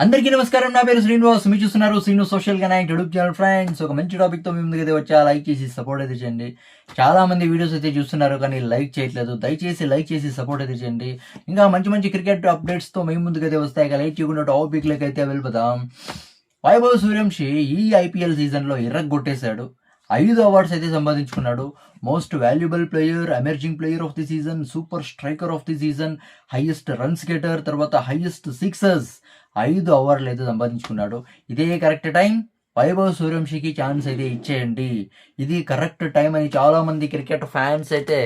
అందరికీ నమస్కారం. నా పేరు శ్రీనివాస్. మీరు చూస్తున్నారు Srinu social connect YouTube channel. Friends, ఒక మంచి టాపిక్తో మీ ముందుకైతే వచ్చా. లైక్ చేసి సపోర్ట్ అయితే చేయండి. చాలా మంది వీడియోస్ అయితే చూస్తున్నారు కానీ లైక్ చేయట్లేదు. దయచేసి లైక్ చేసి సపోర్ట్ అయితే చేయండి. ఇంకా మంచి మంచి క్రికెట్ అప్డేట్స్తో మీ ముందుకైతే వస్తాయి. ఇక లైక్ చేయకుండా టాపిక్లోకి అయితే వెళ్ళిపోదాం. వైభవ్ సూర్యవంశి ఈ ఐపీఎల్ సీజన్లో ఎర్రగొట్టేశాడు. 5 అవార్డ్స్ అయితే సంపాదించుకున్నాడు. Most valuable player, emerging player of the season, super striker of the season, highest runs getter, తర్వాత హైయెస్ట్ సిక్సర్స్, 5 అవార్డులు అయితే సంపాదించుకున్నాడు. ఇదే కరెక్ట్ టైం వైభవ్ సూర్యవంశికి ఛాన్స్ అయితే ఇచ్చేయండి. ఇది కరెక్ట్ టైం అని చాలామంది క్రికెట్ ఫ్యాన్స్ అయితే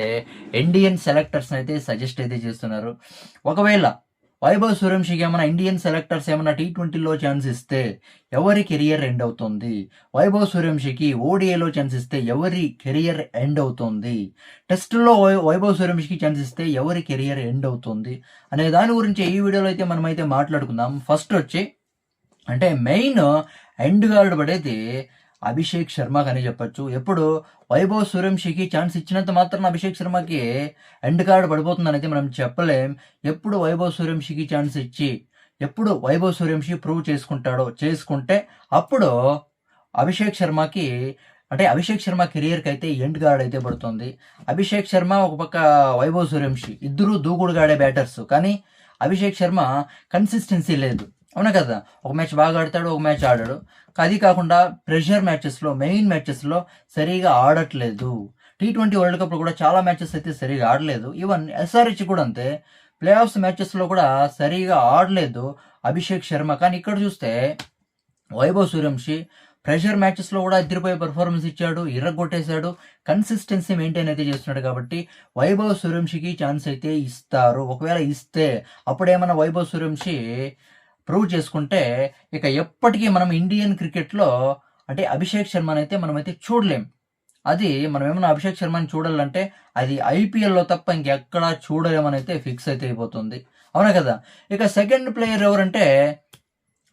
ఇండియన్ సెలెక్టర్స్ అయితే సజెస్ట్ అయితే చేస్తున్నారు. ఒకవేళ వైభవ్ సూర్యవంశికి ఏమైనా ఇండియన్ సెలెక్టర్స్ ఏమైనా T20లో ఛాన్స్ ఇస్తే ఎవరి కెరియర్ ఎండ్ అవుతుంది? వైభవ్ సూర్యవంశికి ఓడిఐలో ఛాన్స్ ఇస్తే ఎవరి కెరియర్ ఎండ్ అవుతుంది? టెస్టుల్లో వైభవ్ సూర్యవంశికి ఛాన్స్ ఇస్తే ఎవరి కెరియర్ ఎండ్ అవుతుంది అనే దాని గురించి ఈ వీడియోలో అయితే మనమైతే మాట్లాడుకుందాం. ఫస్ట్ వచ్చి అంటే మెయిన్ ఎండ్ గార్డ్ పడేది అభిషేక్ శర్మకి అని చెప్పొచ్చు. ఎప్పుడు వైభవ్ సూర్యవంశికి ఛాన్స్ ఇచ్చినంత మాత్రం అభిషేక్ శర్మకి ఎండ్ కార్డ్ పడిపోతుందని అయితే మనం చెప్పలేం. ఎప్పుడు వైభవ్ సూర్యవంశికి ఛాన్స్ ఇచ్చి ఎప్పుడు వైభవ్ సూర్యవంశి ప్రూవ్ చేసుకుంటే అప్పుడు అభిషేక్ శర్మకి అంటే అభిషేక్ శర్మ కెరియర్కి అయితే ఎండ్ గార్డ్ అయితే పడుతుంది. అభిషేక్ శర్మ ఒక పక్క వైభవ్ సూర్యవంశి ఇద్దరు దూకుడుగాడే బ్యాటర్స్, కానీ అభిషేక్ శర్మ కన్సిస్టెన్సీ లేదు. అవునా కదా? ఒక మ్యాచ్ బాగా ఆడతాడు, ఒక మ్యాచ్ ఆడాడు. అది కాకుండా ప్రెషర్ మ్యాచెస్లో, మెయిన్ మ్యాచెస్లో సరిగా ఆడట్లేదు. T20 వరల్డ్ కప్లో కూడా చాలా మ్యాచెస్ అయితే సరిగా ఆడలేదు. ఈవెన్ SRH కూడా అంతే, ప్లే ఆఫ్స్ మ్యాచెస్లో కూడా సరిగా ఆడలేదు అభిషేక్ శర్మ. కానీ ఇక్కడ చూస్తే వైభవ్ సూర్యవంశి ప్రెషర్ మ్యాచెస్లో కూడా ఎదిరిపోయే పర్ఫార్మెన్స్ ఇచ్చాడు, ఇర్రగొట్టేశాడు, కన్సిస్టెన్సీ మెయింటైన్ అయితే చేస్తున్నాడు. కాబట్టి వైభవ్ సూర్యవంశికి ఛాన్స్ అయితే ఇస్తారు. ఒకవేళ ఇస్తే అప్పుడేమన్నా వైభవ్ సూర్యవంశి ప్రూవ్ చేసుకుంటే ఇక ఎప్పటికీ మనం ఇండియన్ క్రికెట్లో అంటే అభిషేక్ శర్మని అయితే మనమైతే చూడలేం. అది మనం ఏమన్నా అభిషేక్ శర్మని చూడాలంటే అది ఐపీఎల్లో తప్ప ఇంకెక్కడా చూడలేమని అయితే ఫిక్స్ అయితే అయిపోతుంది. అవునా కదా? ఇక సెకండ్ ప్లేయర్ ఎవరంటే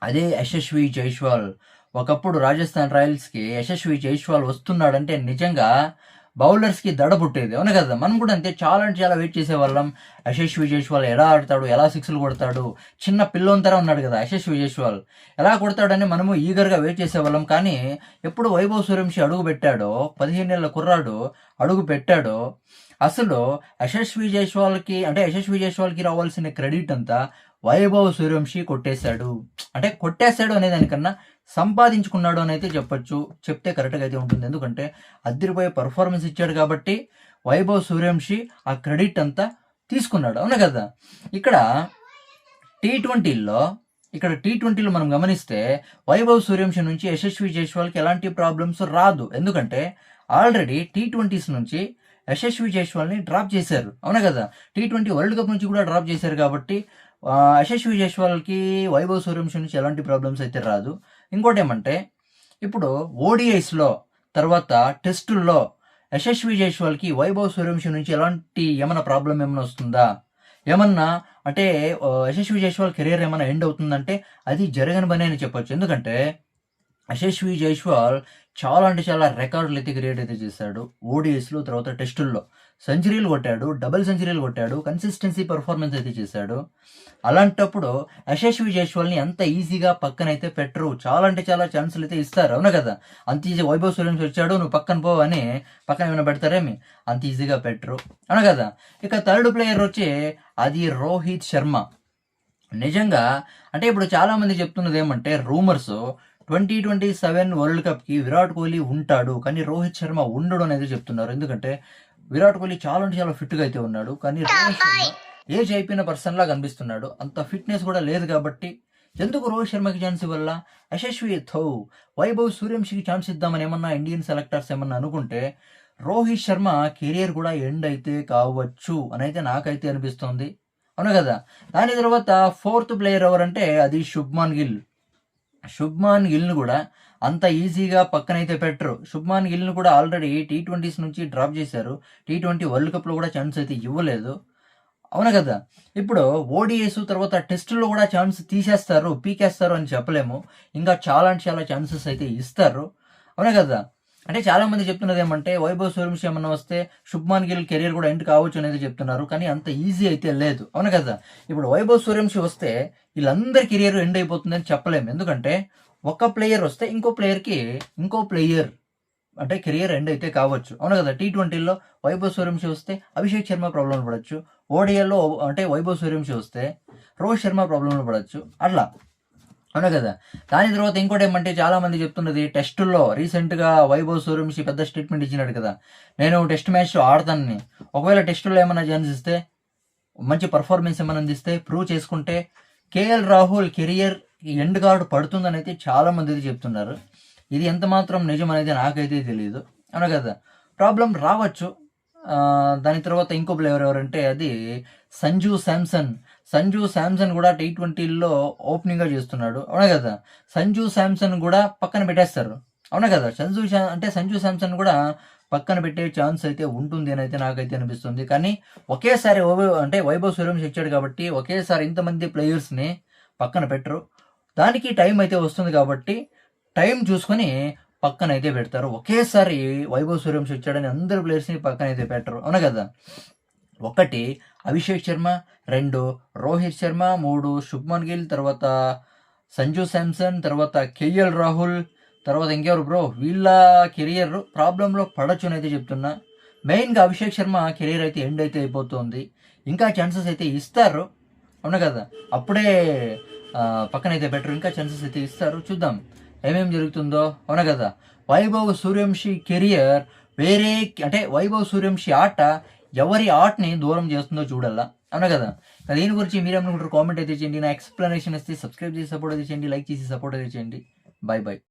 అదే యశస్వి జైస్వాల్. ఒకప్పుడు రాజస్థాన్ రాయల్స్కి యశస్వి జైస్వాల్ వస్తున్నాడంటే నిజంగా బౌలర్స్కి దడ పుట్టేది. అవునా కదా? మనం కూడా అంతే, చాలా అంటే చాలా వెయిట్ చేసేవాళ్ళం. యశస్వి జైస్వాల్ ఎలా ఆడతాడు, ఎలా సిక్స్లు కొడతాడు, చిన్న పిల్లోంతరా ఉన్నాడు కదా యశస్వి జైస్వాల్, ఎలా కొడతాడని మనము ఈగర్గా వెయిట్ చేసేవాళ్ళం. కానీ ఎప్పుడు వైభవ్ సూర్యవంశి అడుగు పెట్టాడో, 15 ఏళ్ళ కుర్రాడు అడుగు పెట్టాడో, అసలు యశస్వి జైస్వాల్కి రావాల్సిన క్రెడిట్ అంతా వైభవ్ సూర్యవంశి కొట్టేశాడు. అంటే కొట్టేశాడు అనే దానికన్నా సంపాదించుకున్నాడు అని అయితే చెప్పొచ్చు. చెప్తే కరెక్ట్గా అయితే ఉంటుంది. ఎందుకంటే అదిరిపోయే పర్ఫార్మెన్స్ ఇచ్చాడు కాబట్టి వైభవ్ సూర్యవంశి ఆ క్రెడిట్ అంతా తీసుకున్నాడు. అవునా కదా? ఇక్కడ టీ20లో మనం గమనిస్తే వైభవ్ సూర్యవంశి నుంచి యశస్వి జైస్వాల్కి ఎలాంటి ప్రాబ్లమ్స్ రాదు. ఎందుకంటే ఆల్రెడీ T20s నుంచి యశస్వి జైస్వాల్ని డ్రాప్ చేశారు. అవునా కదా? T20 వరల్డ్ కప్ నుంచి కూడా డ్రాప్ చేశారు. కాబట్టి యశస్వి జైస్వాల్కి వైభవ్ సూర్యవంశి నుంచి ఎలాంటి ప్రాబ్లమ్స్ అయితే రాదు. ఇంకోటి ఏమంటే ఇప్పుడు ఓడిఐస్లో తర్వాత టెస్టుల్లో యశస్వి జైస్వాల్కి వైభవ్ సూర్యవంశి నుంచి ఏమైనా ప్రాబ్లం ఏమైనా వస్తుందా? ఏమన్నా అంటే యశస్వి జైస్వాల్ కెరీర్ ఏమైనా ఎండ్ అవుతుందంటే అది జరగని పని అని చెప్పొచ్చు. ఎందుకంటే యశస్వి జైస్వాల్ చాలా అంటే చాలా రికార్డులు అయితే క్రియేట్ అయితే చేశాడు. ఓడిఎస్లో తర్వాత టెస్టుల్లో సెంచరీలు కొట్టాడు, డబుల్ సెంచరీలు కొట్టాడు, కన్సిస్టెన్సీ పర్ఫార్మెన్స్ అయితే చేశాడు. అలాంటప్పుడు యశస్వి జైస్వాల్ని అంత ఈజీగా పక్కనైతే పెట్టరు. చాలా అంటే చాలా ఛాన్సులు అయితే ఇస్తారు. అవునా కదా? అంత ఈజీ వైభవ్ సూర్యవంశి వచ్చాడు నువ్వు పక్కన పో అని పక్కన ఏమైనా పెడతారేమి? అంత ఈజీగా పెట్టరు. అవునా కదా? ఇక థర్డ్ ప్లేయర్ వచ్చి అది రోహిత్ శర్మ. నిజంగా అంటే ఇప్పుడు చాలామంది చెప్తున్నది ఏమంటే రూమర్స్ 2027 వరల్డ్ కప్కి విరాట్ కోహ్లీ ఉంటాడు కానీ రోహిత్ శర్మ ఉండడు అనేది చెప్తున్నారు. ఎందుకంటే విరాట్ కోహ్లీ చాలా అంటే చాలా ఫిట్గా అయితే ఉన్నాడు, కానీ రోహిత్ శర్మ ఏజ్ అయిపోయిన పర్సన్ లాగా కనిపిస్తున్నాడు. అంత ఫిట్నెస్ కూడా లేదు. కాబట్టి ఎందుకు రోహిత్ శర్మకి ఛాన్స్ ఇవ్వాల? యశస్వి వైభవ్ సూర్యవంశికి ఛాన్స్ ఇద్దామని ఏమన్నా ఇండియన్ సెలెక్టర్స్ ఏమన్నా అనుకుంటే రోహిత్ శర్మ కెరియర్ కూడా ఎండ్ అయితే కావచ్చు అని అయితే నాకైతే అనిపిస్తుంది. అవును కదా? దాని తర్వాత ఫోర్త్ ప్లేయర్ ఎవరంటే అది శుభ్మాన్ గిల్ని కూడా అంత ఈజీగా పక్కనైతే పెట్టరు. శుభ్మాన్ గిల్ని కూడా ఆల్రెడీ T20s నుంచి డ్రాప్ చేశారు. T20 వరల్డ్ కప్లో కూడా ఛాన్స్ అయితే ఇవ్వలేదు. అవునా కదా? ఇప్పుడు ఓడిఎస్ తర్వాత టెస్టుల్లో కూడా ఛాన్స్ పీకేస్తారు అని చెప్పలేము. ఇంకా చాలా అంటే చాలా ఛాన్సెస్ అయితే ఇస్తారు. అవునా కదా? అంటే చాలా మంది చెప్తున్నది ఏమంటే వైభవ్ సూర్యవంశీ ఏమన్నా వస్తే శుభ్మాన్ గిల్ కెరియర్ కూడా ఎండ్ కావచ్చు అనేది చెప్తున్నారు. కానీ అంత ఈజీ అయితే లేదు. అవును కదా! ఇప్పుడు వైభవ్ సూర్యవంశీ వస్తే వీళ్ళందరి కెరియర్ ఎండ్ అయిపోతుందని చెప్పలేము. ఎందుకంటే ఒక ప్లేయర్ వస్తే ఇంకో ప్లేయర్ అంటే కెరియర్ ఎండ్ అయితే కావచ్చు. అవును కదా! టీ20లో వైభవ్ సూర్యవంశీ వస్తే అభిషేక్ శర్మ ప్రాబ్లమ్‌లో పడొచ్చు. ఓడీఐలో అంటే వైభవ్ సూర్యవంశీ వస్తే రోహిత్ శర్మ ప్రాబ్లమ్‌లో పడొచ్చు. అట్లా. అవునా కదా! దాని తర్వాత ఇంకోటేమంటే చాలామంది చెప్తున్నది టెస్టుల్లో రీసెంట్‌గా వైభవ్ సూర్యవంశీ పెద్ద స్టేట్మెంట్ ఇచ్చినాడు కదా! నేను టెస్ట్ మ్యాచ్‌లో ఆడతానని. ఒకవేళ టెస్టుల్లో ఏమన్నా ఛాన్స్ ఇస్తే, మంచి పర్ఫార్మెన్స్ ఏమన్నా అందిస్తే, ప్రూవ్ చేసుకుంటే KL Rahul career end card పడుతుందనైతే చాలామంది అయితే చెప్తున్నారు. ఇది ఎంత మాత్రం నిజం అనేది నాకైతే తెలీదు. అవునా కదా! ప్రాబ్లమ్ రావచ్చు. దాని తర్వాత ఇంకో ప్లేయర్ ఎవరంటే అది సంజు శాంసన్. సంజు శాంసన్ కూడా టీ20లో ఓపెనింగ్‌గా చేస్తున్నాడు. అవునా కదా! సంజు శాంసన్ కూడా పక్కన పెట్టేస్తారు. అవునా కదా! సంజు శాంసన్ కూడా పక్కన పెట్టే ఛాన్స్ అయితే ఉంటుంది అనైతే నాకైతే అనిపిస్తుంది. కానీ ఒకేసారి వైభవ్ సూర్యవంశీ వచ్చాడు కాబట్టి ఒకేసారి ఇంతమంది ప్లేయర్స్‌ని పక్కన పెట్టరు. దానికి టైం అయితే వస్తుంది కాబట్టి టైం చూసుకొని పక్కనైతే పెడతారు. ఒకేసారి వైభవ్ సూర్యవంశీ వచ్చాడని అందరు ప్లేయర్స్‌ని పక్కనైతే పెట్టరు. అవునా కదా! 1 అభిషేక్ శర్మ, 2 రోహిత్ శర్మ, 3 శుభ్మన్ గిల్, తర్వాత సంజు శాంసన్, తర్వాత కేఎల్ రాహుల్, తర్వాత ఇంకెవరు బ్రో వీళ్ళ కెరియర్ ప్రాబ్లంలో పడొచ్చనైతే చెప్తున్నా. మెయిన్‌గా అభిషేక్ శర్మ కెరియర్ అయితే ఎండ్ అయితే అయిపోతుంది. ఇంకా ఛాన్సెస్ అయితే ఇస్తారు. అవునా కదా! అప్పుడే పక్కనైతే బెటర్. ఇంకా ఛాన్సెస్ అయితే ఇస్తారు. చూద్దాం ఏమేం జరుగుతుందో. అవునా కదా! వైభవ్ సూర్యవంశీ కెరియర్ వైభవ్ సూర్యవంశీ ఆట ఎవరి ఆర్ట్‌ని దూరం చేస్తుందో చూడాలా. అవునా కదా! దీని గురించి మీరేమనుకుంటారు కామెంట్ అయితే చేయండి. నా ఎక్స్‌ప్లనేషన్ ఇస్తే సబ్స్క్రైబ్ చేసి సపోర్ట్ అయితే చేయండి. లైక్ చేసి సపోర్ట్ అయితే చేయండి. బై.